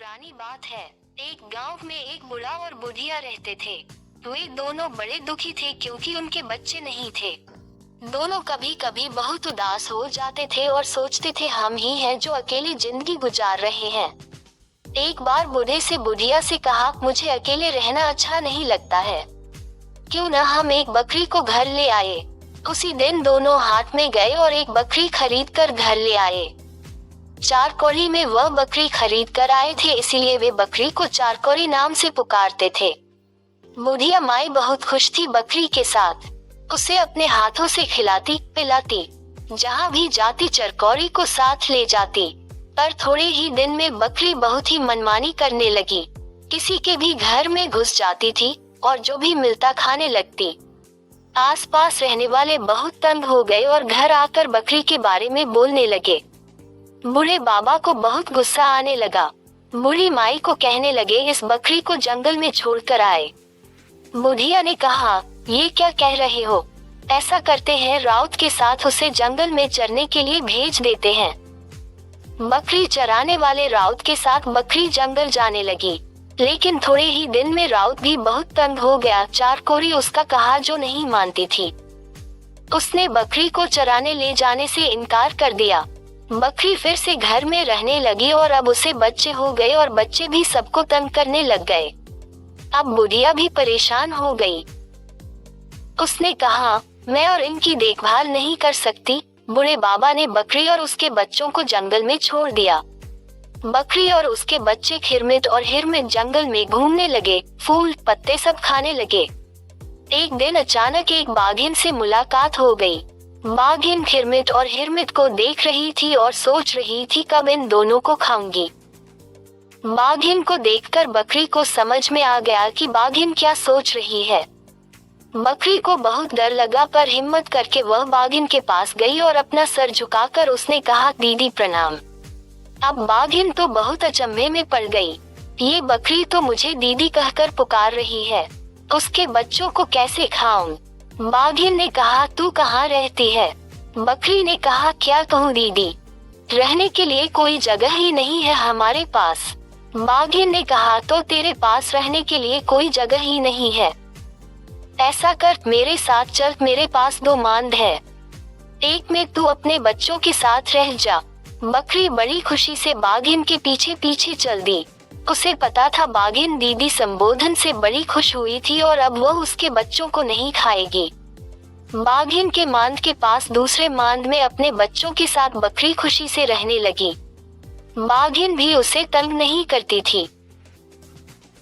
पुरानी बात है। एक गांव में एक बूढ़ा और बुढ़िया रहते थे। वे दोनों बड़े दुखी थे क्योंकि उनके बच्चे नहीं थे। दोनों कभी कभी बहुत उदास हो जाते थे और सोचते थे हम ही हैं जो अकेली जिंदगी गुजार रहे हैं। एक बार बूढ़े से बुढ़िया से कहा, मुझे अकेले रहना अच्छा नहीं लगता है, क्यों न हम एक बकरी को घर ले आए। उसी दिन दोनों हाट में गए और एक बकरी खरीद कर घर ले आए। चार कौड़ी में वह बकरी खरीद कर आए थे, इसीलिए वे बकरी को चार कौड़ी नाम से पुकारते थे। बुढ़िया माई बहुत खुश थी बकरी के साथ। उसे अपने हाथों से खिलाती पिलाती, जहाँ भी जाती चरकौरी को साथ ले जाती। पर थोड़े ही दिन में बकरी बहुत ही मनमानी करने लगी। किसी के भी घर में घुस जाती थी और जो भी मिलता खाने लगती। आसपास रहने वाले बहुत तंग हो गए और घर आकर बकरी के बारे में बोलने लगे। बूढ़े बाबा को बहुत गुस्सा आने लगा। बूढ़ी माई को कहने लगे, इस बकरी को जंगल में छोड़कर आए। बुढ़िया ने कहा, ये क्या कह रहे हो? ऐसा करते हैं, राउत के साथ उसे जंगल में चरने के लिए भेज देते हैं। बकरी चराने वाले राउत के साथ बकरी जंगल जाने लगी, लेकिन थोड़े ही दिन में राउत भी बहुत तंग हो गया। चार कौड़ी उसका कहा जो नहीं मानती थी। उसने बकरी को चराने ले जाने से इनकार कर दिया। बकरी फिर से घर में रहने लगी और अब उसे बच्चे हो गए और बच्चे भी सबको तंग करने लग गए। अब बुढ़िया भी परेशान हो गई। उसने कहा, मैं और इनकी देखभाल नहीं कर सकती। बूढ़े बाबा ने बकरी और उसके बच्चों को जंगल में छोड़ दिया। बकरी और उसके बच्चे खिरमिट और हिरमिट जंगल में घूमने लगे, फूल पत्ते सब खाने लगे। एक दिन अचानक एक बाघिन से मुलाकात हो गई। बाघिन खिरमिट और हिरमिट को देख रही थी और सोच रही थी कब इन दोनों को खाऊंगी। बाघिन को देखकर बकरी को समझ में आ गया कि बाघिन क्या सोच रही है। बकरी को बहुत डर लगा, पर हिम्मत करके वह बाघिन के पास गई और अपना सर झुकाकर उसने कहा, दीदी प्रणाम। अब बाघिन तो बहुत अचंभे में पड़ गई। ये बकरी तो मुझे दीदी कहकर पुकार रही है, उसके बच्चों को कैसे खाऊं? बाघिन ने कहा, तू कहाँ रहती है? बकरी ने कहा, क्या कहूँ दीदी, रहने के लिए कोई जगह ही नहीं है हमारे पास। बाघिन ने कहा, तो तेरे पास रहने के लिए कोई जगह ही नहीं है? ऐसा कर, मेरे साथ चल, मेरे पास 2 मांद है, एक में तू अपने बच्चों के साथ रह जा। बकरी बड़ी खुशी से बाघिन के पीछे पीछे चल दी। उसे पता था बाघिन दीदी संबोधन से बड़ी खुश हुई थी और अब वह उसके बच्चों को नहीं खाएगी। बाघिन के मांद के पास दूसरे मांद में अपने बच्चों के साथ बकरी खुशी से रहने लगी। बाघिन भी उसे तंग नहीं करती थी।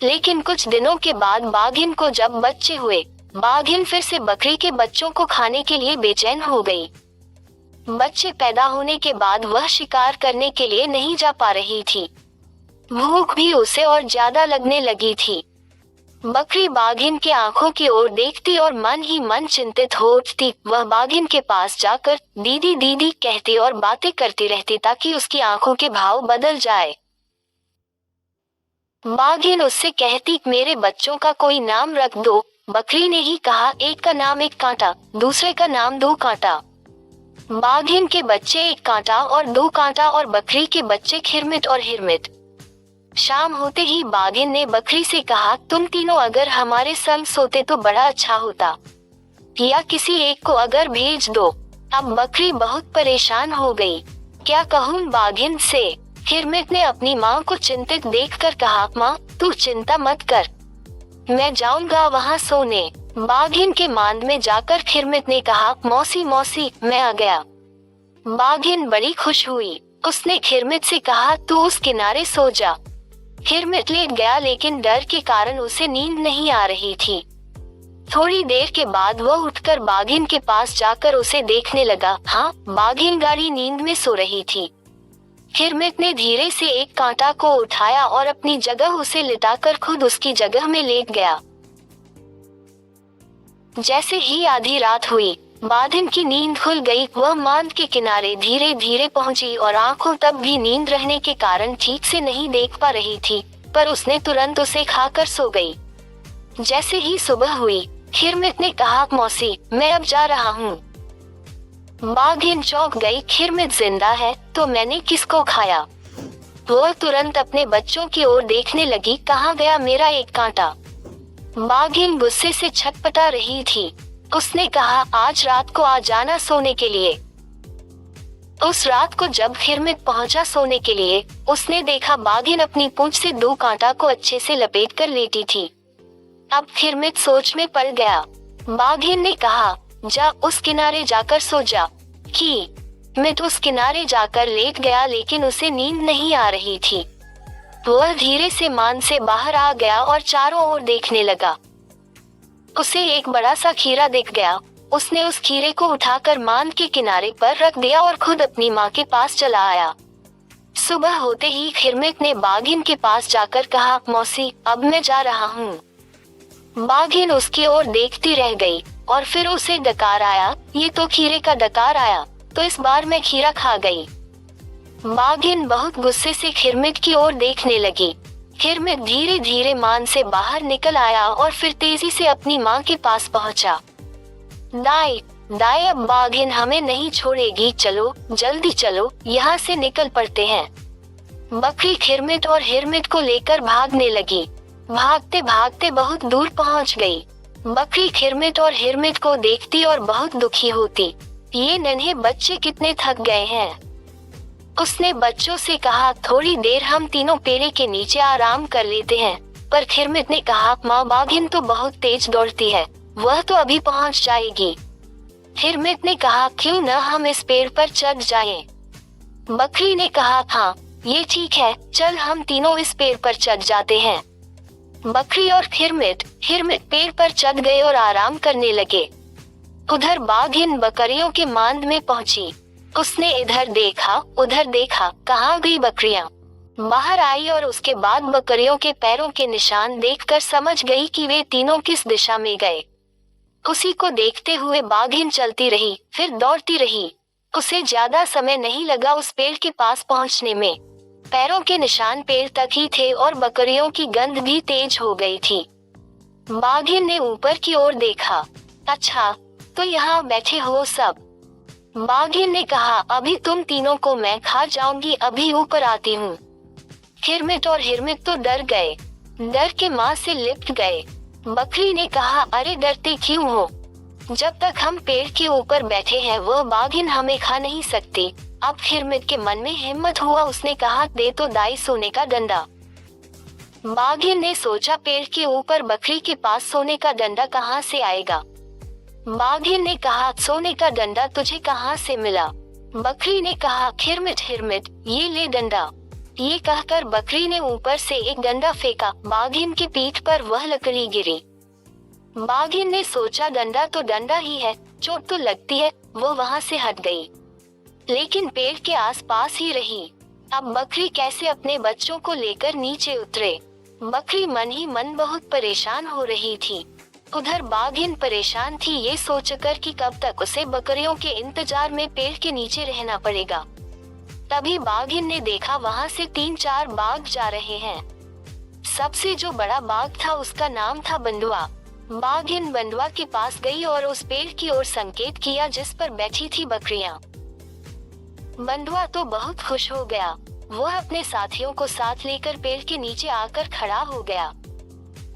लेकिन कुछ दिनों के बाद बाघिन को जब बच्चे हुए, बाघिन फिर से बकरी के बच्चों को खाने के लिए बेचैन हो गई। बच्चे पैदा होने के बाद वह शिकार करने के लिए नहीं जा पा रही थी। भूख भी उसे और ज्यादा लगने लगी थी। बकरी बाघिन के आंखों की ओर देखती और मन ही मन चिंतित हो उठती। वह बाघिन के पास जाकर दीदी दीदी कहती और बातें करती रहती ताकि उसकी आंखों के भाव बदल जाए। बाघिन उससे कहती, मेरे बच्चों का कोई नाम रख दो। बकरी ने ही कहा, एक का नाम एक कांटा, दूसरे का नाम 2 कांटा। बाघिन के बच्चे एक कांटा और 2 कांटा और बकरी के बच्चे खिरमिट और हिरमिट। शाम होते ही बाघिन ने बकरी से कहा, तुम तीनों अगर हमारे संग सोते तो बड़ा अच्छा होता, या किसी एक को अगर भेज दो। अब बकरी बहुत परेशान हो गई, क्या कहूँ बाघिन से? हिरमिट ने अपनी माँ को चिंतित देखकर कहा, माँ तू चिंता मत कर, मैं जाऊंगा वहाँ सोने। बाघिन के मांद में जाकर खिरमिट ने कहा, मौसी मौसी मैं आ गया। बाघिन बड़ी खुश हुई। उसने खिरमिट से कहा, तू उस किनारे सो जा। खिरमिट लेट गया, लेकिन डर के कारण उसे नींद नहीं आ रही थी। थोड़ी देर के बाद वह उठकर बाघिन के पास जाकर उसे देखने लगा। हाँ, बाघिन गाढ़ी नींद में सो रही थी। खिरमिट ने धीरे से एक कांटा को उठाया और अपनी जगह उसे लिटाकर खुद उसकी जगह में लेट गया। जैसे ही आधी रात हुई, बाघिन की नींद खुल गई। वह मांद के किनारे धीरे धीरे पहुंची और आंखों तब भी नींद रहने के कारण ठीक से नहीं देख पा रही थी, पर उसने तुरंत उसे खाकर सो गई। जैसे ही सुबह हुई, खिरमिट ने कहा, मौसी मैं अब जा रहा हूँ। बाघिन चौंक गई, खिरमिट जिंदा है तो मैंने किसको खाया? वो तुरंत अपने बच्चों की ओर देखने लगी। कहाँ गया मेरा एक कांटा? बाघिन गुस्से से छटपटा रही थी। उसने कहा, आज रात को आ जाना सोने के लिए। उस रात को जब खिरमिट पहुंचा सोने के लिए, उसने देखा बाघिन अपनी पूंछ से 2 कांटा को अच्छे से लपेट कर लेटी थी। अब खिरमिट सोच में पड़ गया। बाघिन ने कहा, जा उस किनारे जाकर सो जा। खिरमिट उस किनारे जाकर लेट गया, लेकिन उसे नींद नहीं आ रही थी। वह धीरे से मान से बाहर आ गया और चारों ओर देखने लगा। उसे एक बड़ा सा खीरा दिख गया। उसने उस खीरे को उठाकर मान के किनारे पर रख दिया और खुद अपनी माँ के पास चला आया। सुबह होते ही खिरमिट ने बाघिन के पास जाकर कहा, मौसी, अब मैं जा रहा हूँ। बाघिन उसकी ओर देखती रह गई और फिर उसे डकार आया। ये तो खीरे का डकार आया, तो इस बार मैं खीरा खा गई। बाघिन बहुत गुस्से से खिरमिट की ओर देखने लगी। खिरमिट धीरे धीरे मान से बाहर निकल आया और फिर तेजी से अपनी माँ के पास पहुँचा। दाई दाई, अब बाघिन हमें नहीं छोड़ेगी, चलो जल्दी चलो, यहाँ से निकल पड़ते हैं। बकरी खिरमिट और हिरमिट को लेकर भागने लगी। भागते भागते बहुत दूर पहुँच गई। बकरी खिरमिट और हिरमिट को देखती और बहुत दुखी होती। ये नन्हे बच्चे कितने थक गए हैं। उसने बच्चों से कहा, थोड़ी देर हम तीनों पेड़ के नीचे आराम कर लेते हैं। पर खिरमिट ने कहा, माँ, बाघिन तो बहुत तेज दौड़ती है, वह तो अभी पहुंच जाएगी। हिरमिट ने कहा, क्यों न हम इस पेड़ पर चढ़ जाएं? बकरी ने कहा, हाँ ये ठीक है, चल हम तीनों इस पेड़ पर चढ़ जाते हैं। बकरी और हिरमिट पेड़ पर चढ़ गए और आराम करने लगे। उधर बाघिन बकरियों के मांद में पहुंची। उसने इधर देखा उधर देखा, कहाँ गई बकरियां? बाहर आई और उसके बाद बकरियों के पैरों के निशान देखकर समझ गई कि वे तीनों किस दिशा में गए। उसी को देखते हुए बाघिन चलती रही, फिर दौड़ती रही। उसे ज्यादा समय नहीं लगा उस पेड़ के पास पहुंचने में। पैरों के निशान पेड़ तक ही थे और बकरियों की गंध भी तेज हो गई थी। बाघिन ने ऊपर की ओर देखा। अच्छा, तो यहाँ बैठे हो सब? बाघिन ने कहा, अभी तुम तीनों को मैं खा जाऊंगी, अभी ऊपर आती हूँ। खिरमिट और हिरमिट तो डर गए, डर के माँ से लिपट गए। बकरी ने कहा, अरे डरते क्यों हो? जब तक हम पेड़ के ऊपर बैठे हैं वह बाघिन हमें खा नहीं सकती। अब खिरमिट के मन में हिम्मत हुआ, उसने कहा, दे तो दाई सोने का डंडा। बाघिन ने सोचा, पेड़ के ऊपर बकरी के पास सोने का डंडा कहाँ से आएगा? बाघिन ने कहा, सोने का डंडा तुझे कहाँ से मिला? बकरी ने कहा, खिरमिट हिरमिट, ये ले डंडा। ये कहकर बकरी ने ऊपर से एक डंडा फेंका। बाघिन की पीठ पर वह लकड़ी गिरी। बाघिन ने सोचा, डंडा तो डंडा ही है, चोट तो लगती है। वो वहाँ से हट गई, लेकिन पेड़ के आसपास ही रही। अब बकरी कैसे अपने बच्चों को लेकर नीचे उतरे? बकरी मन ही मन बहुत परेशान हो रही थी। उधर बाघिन परेशान थी ये सोचकर कि कब तक उसे बकरियों के इंतजार में पेड़ के नीचे रहना पड़ेगा। तभी बाघिन ने देखा वहाँ से 3-4 बाघ जा रहे हैं। सबसे जो बड़ा बाघ था उसका नाम था बंधुआ। बाघिन बंधुआ के पास गई और उस पेड़ की ओर संकेत किया जिस पर बैठी थी बकरियां। बंधुआ तो बहुत खुश हो गया। वह अपने साथियों को साथ लेकर पेड़ के नीचे आकर खड़ा हो गया।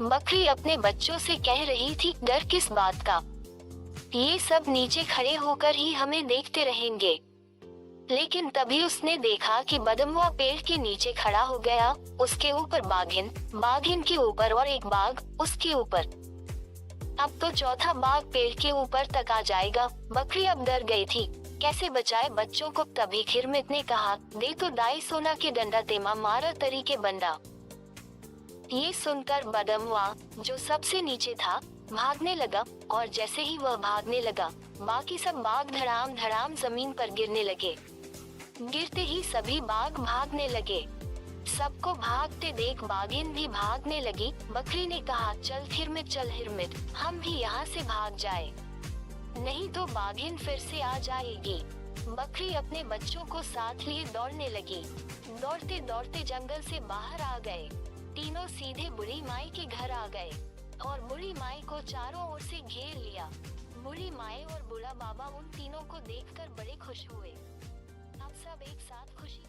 बकरी अपने बच्चों से कह रही थी, डर किस बात का? ये सब नीचे खड़े होकर ही हमें देखते रहेंगे। लेकिन तभी उसने देखा कि बंधुआ पेड़ के नीचे खड़ा हो गया। उसके ऊपर बाघिन, बाघिन के ऊपर और एक बाघ उसके ऊपर। अब तो चौथा बाघ पेड़ के ऊपर तक आ जाएगा। बकरी अब डर गई थी, कैसे बचाए बच्चों को? तभी खिरमिट ने कहा, दे तो दाई सोना के डंडा तेमा मारा तरीके बंडा। ये सुनकर बंधुआ, जो सबसे नीचे था, भागने लगा और जैसे ही वह भागने लगा, बाकी सब बाघ धड़ाम धड़ाम जमीन पर गिरने लगे। गिरते ही सभी बाघ भागने लगे। सबको भागते देख बाघिन भी भागने लगी। बकरी ने कहा, चल खिरमिट, चल हिरमिट, हम भी यहाँ से भाग जाए, नहीं तो बाघिन फिर से आ जाएगी। बकरी अपने बच्चों को साथ लिए दौड़ने लगी। दौड़ते दौड़ते जंगल से बाहर आ गए। तीनों सीधे बूढ़ी माई के घर आ गए और बूढ़ी माई को चारों ओर से घेर लिया। बूढ़ी माई और बूढ़ा बाबा उन तीनों को देखकर बड़े खुश हुए। अब सब एक साथ खुशी